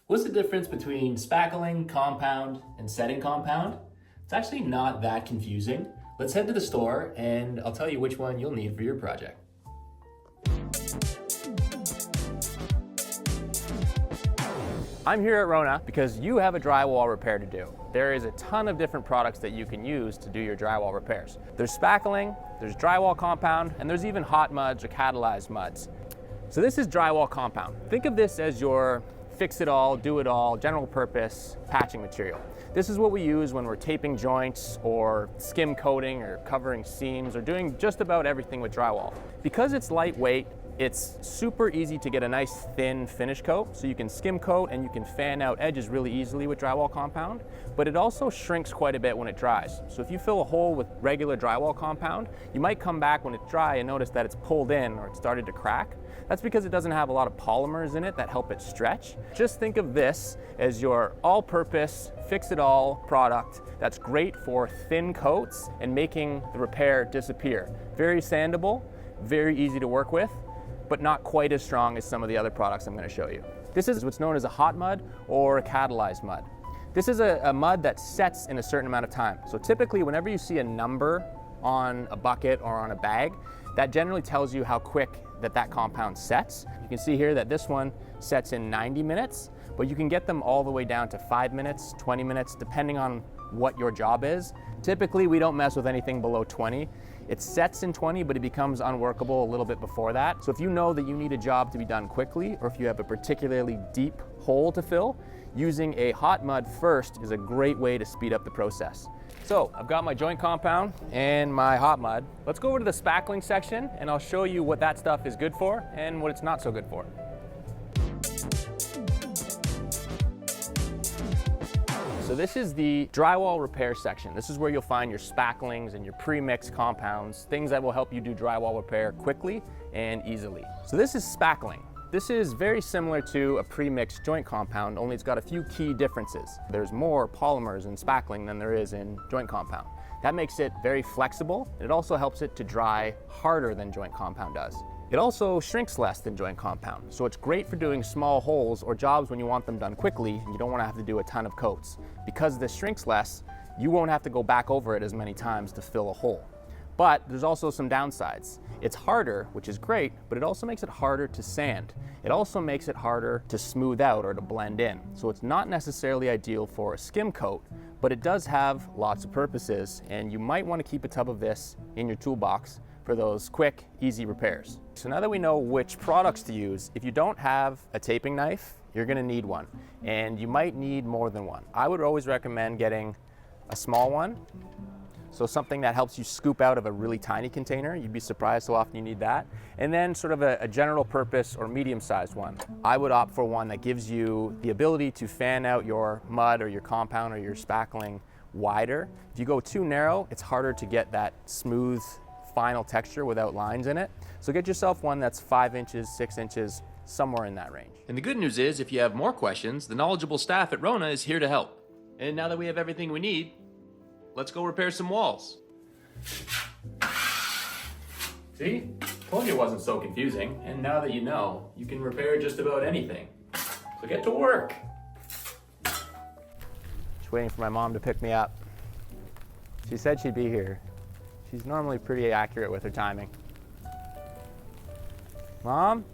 What's the difference between spackling compound and setting compound? It's actually not that confusing. Let's head to the store and I'll tell you which one you'll need for your project. I'm here at Rona because you have a drywall repair to do. There is a ton of different products that you can use to do your drywall repairs. There's spackling, there's drywall compound, and there's even hot muds or catalyzed muds. So this is drywall compound. Think of this as your fix-it-all, do-it-all, general purpose patching material. This is what we use when we're taping joints or skim coating or covering seams or doing just about everything with drywall. Because it's lightweight, it's super easy to get a nice thin finish coat, so you can skim coat and you can fan out edges really easily with drywall compound, but it also shrinks quite a bit when it dries. So if you fill a hole with regular drywall compound, you might come back when it's dry and notice that it's pulled in or it started to crack. That's because it doesn't have a lot of polymers in it that help it stretch. Just think of this as your all-purpose, fix-it-all product that's great for thin coats and making the repair disappear. Very sandable, very easy to work with, but not quite as strong as some of the other products I'm going to show you. This is what's known as a hot mud or a catalyzed mud. This is a mud that sets in a certain amount of time. So typically whenever you see a number on a bucket or on a bag, that generally tells you how quick that compound sets. You can see here that this one sets in 90 minutes, but you can get them all the way down to 5 minutes, 20 minutes, depending on what your job is. Typically we don't mess with anything below 20. It sets in 20, but it becomes unworkable a little bit before that. So if you know that you need a job to be done quickly, or if you have a particularly deep hole to fill, using a hot mud first is a great way to speed up the process. So I've got my joint compound and my hot mud. Let's go over to the spackling section and I'll show you what that stuff is good for and what it's not so good for. So this is the drywall repair section. This is where you'll find your spacklings and your pre-mixed compounds, things that will help you do drywall repair quickly and easily. So this is spackling. This is very similar to a pre-mixed joint compound, only it's got a few key differences. There's more polymers in spackling than there is in joint compound. That makes it very flexible. It also helps it to dry harder than joint compound does. It also shrinks less than joint compound, so it's great for doing small holes or jobs when you want them done quickly and you don't want to have to do a ton of coats. Because this shrinks less, you won't have to go back over it as many times to fill a hole. But there's also some downsides. It's harder, which is great, but it also makes it harder to sand. It also makes it harder to smooth out or to blend in. So it's not necessarily ideal for a skim coat, but it does have lots of purposes, and you might want to keep a tub of this in your toolbox for those quick, easy repairs. So now that we know which products to use, if you don't have a taping knife, you're gonna need one, and you might need more than one. I would always recommend getting a small one, so something that helps you scoop out of a really tiny container. You'd be surprised how often you need that. And then sort of a general purpose or medium-sized one. I would opt for one that gives you the ability to fan out your mud or your compound or your spackling wider. If you go too narrow, it's harder to get that smooth, final texture without lines in it. So get yourself one that's 5 inches, 6 inches, somewhere in that range. And the good news is, if you have more questions, the knowledgeable staff at Rona is here to help. And now that we have everything we need, let's go repair some walls. See? Told you it wasn't so confusing. And now that you know, you can repair just about anything. So get to work. Just waiting for my mom to pick me up. She said she'd be here. She's normally pretty accurate with her timing. Mom?